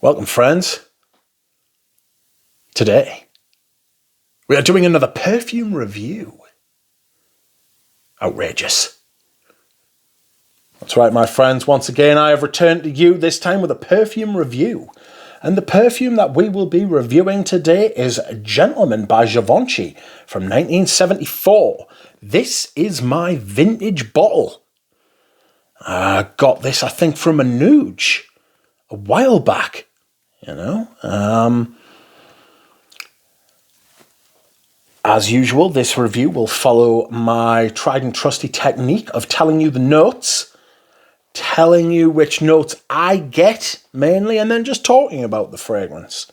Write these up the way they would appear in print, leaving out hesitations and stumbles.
Welcome, friends. Today, we are doing another perfume review. Outrageous. That's right, my friends. Once again, I have returned to you, this time with a perfume review. And the perfume that we will be reviewing today is Gentleman by Givenchy from 1974. This is my vintage bottle. I got this, I think, from a Nuge a while back. As usual, this review will follow my tried and trusty technique of telling you the notes, telling you which notes I get mainly, and then just talking about the fragrance.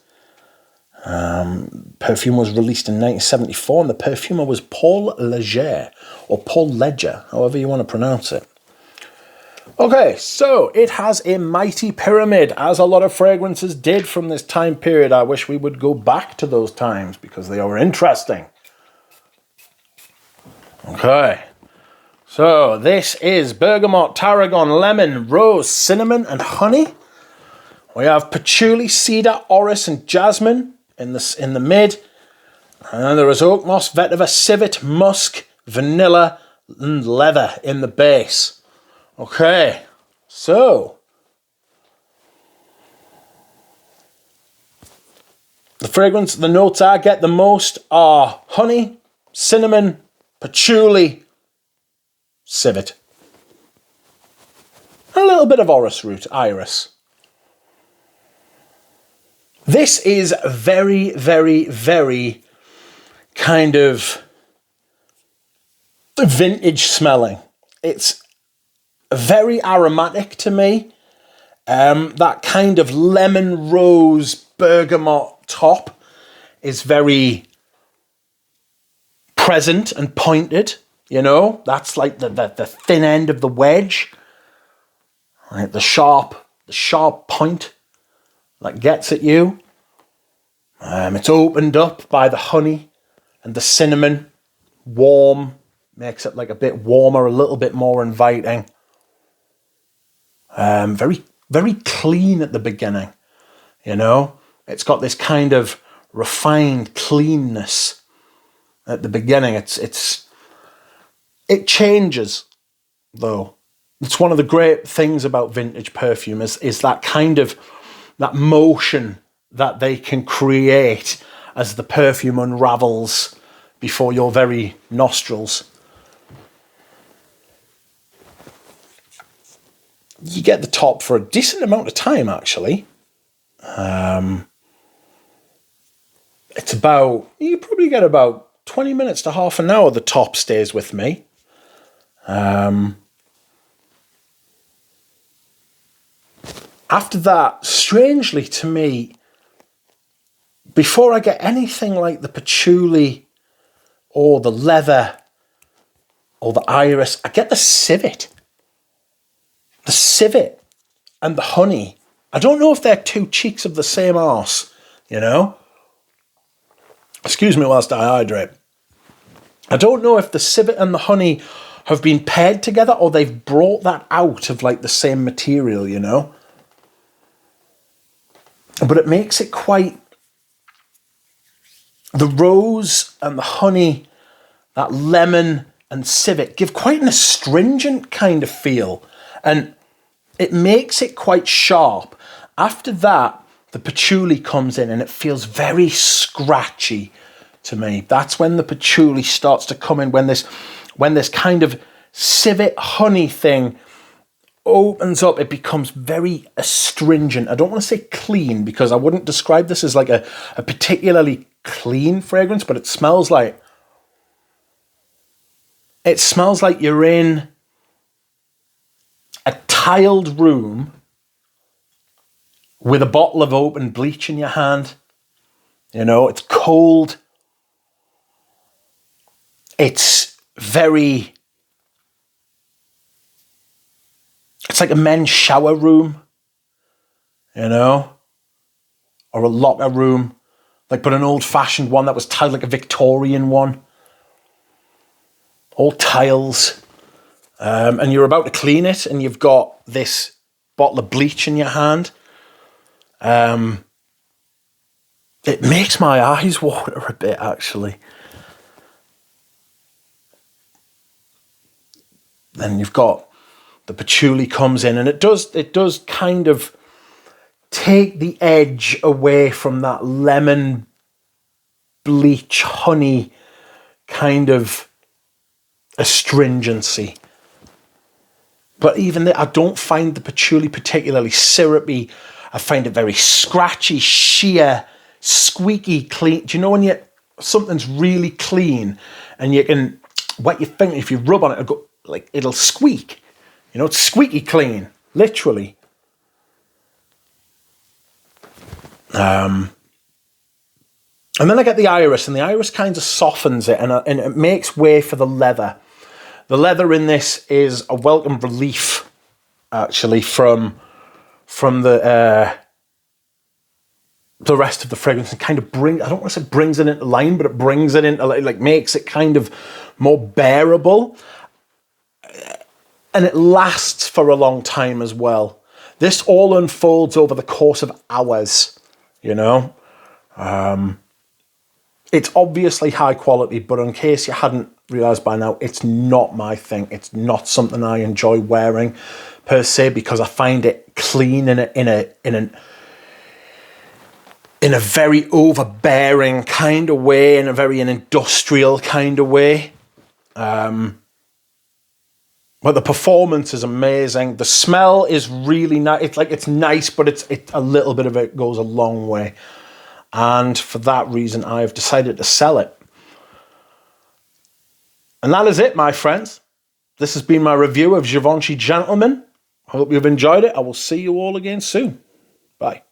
Perfume was released in 1974, and the perfumer was Paul Leger, or Paul Ledger, however you want to pronounce it. Okay, so it has a mighty pyramid, as a lot of fragrances did from this time period. I wish we would go back to those times because they are interesting. Okay, so this is bergamot, tarragon, lemon, rose, cinnamon, and honey. We have patchouli, cedar, orris, and jasmine in the mid. And then there is oak moss, vetiver, civet, musk, vanilla, and leather in the base. Okay, so the notes I get the most are honey, cinnamon, patchouli, civet. A little bit of orris root, iris. This is very, very, very kind of vintage smelling. It's very aromatic to me. That kind of lemon rose bergamot top is very present and pointed. That's like the thin end of the wedge, right? The sharp point that gets at you. It's opened up by the honey and the cinnamon, warm, makes it like a bit warmer, a little bit more inviting. Very, very clean at the beginning, It's got this kind of refined cleanness at the beginning. It changes, though. It's one of the great things about vintage perfume is that kind of, that motion that they can create as the perfume unravels before your very nostrils. You get the top for a decent amount of time, actually. You probably get about 20 minutes to half an hour the top stays with me. After that, strangely to me, before I get anything like the patchouli or the leather or the iris, I get the civet. The civet and the honey. I don't know if they're two cheeks of the same arse, Excuse me whilst I hydrate. I don't know if the civet and the honey have been paired together or they've brought that out of like the same material, But it makes it quite... The rose and the honey, that lemon and civet give quite an astringent kind of feel. And it makes it quite sharp. After that, the patchouli comes in and it feels very scratchy to me. That's when the patchouli starts to come in, when this kind of civet honey thing opens up, it becomes very astringent. I don't want to say clean because I wouldn't describe this as like a particularly clean fragrance, but it smells like you're in a tiled room with a bottle of open bleach in your hand. It's cold. It's like a men's shower room, or a locker room, but an old-fashioned one that was tiled, like a Victorian one. All tiles. And you're about to clean it, and you've got this bottle of bleach in your hand. It makes my eyes water a bit, actually. Then you've got the patchouli comes in, and it does kind of take the edge away from that lemon bleach honey kind of astringency. But even I don't find the patchouli particularly syrupy. I find it very scratchy, sheer, squeaky clean. Do you know when something's really clean and you can wet your finger, if you rub on it, it'll squeak. You know, it's squeaky clean, literally. And then I get the iris, and the iris kind of softens it, and it makes way for the leather. The leather in this is a welcome relief, actually, from the rest of the fragrance, and kind of I don't want to say brings it into line, but it brings it into, like, makes it kind of more bearable. And it lasts for a long time as well. This all unfolds over the course of hours, you know. It's obviously high quality, but in case you hadn't realised by now, it's not my thing. It's not something I enjoy wearing per se, because I find it clean in a very overbearing kind of way, in a very industrial kind of way. But the performance is amazing. The smell is really nice. It's nice, but it's a little bit of it goes a long way. And for that reason, I've decided to sell it. And that is it, my friends. This has been my review of Givenchy Gentleman. I hope you've enjoyed it. I will see you all again soon. Bye.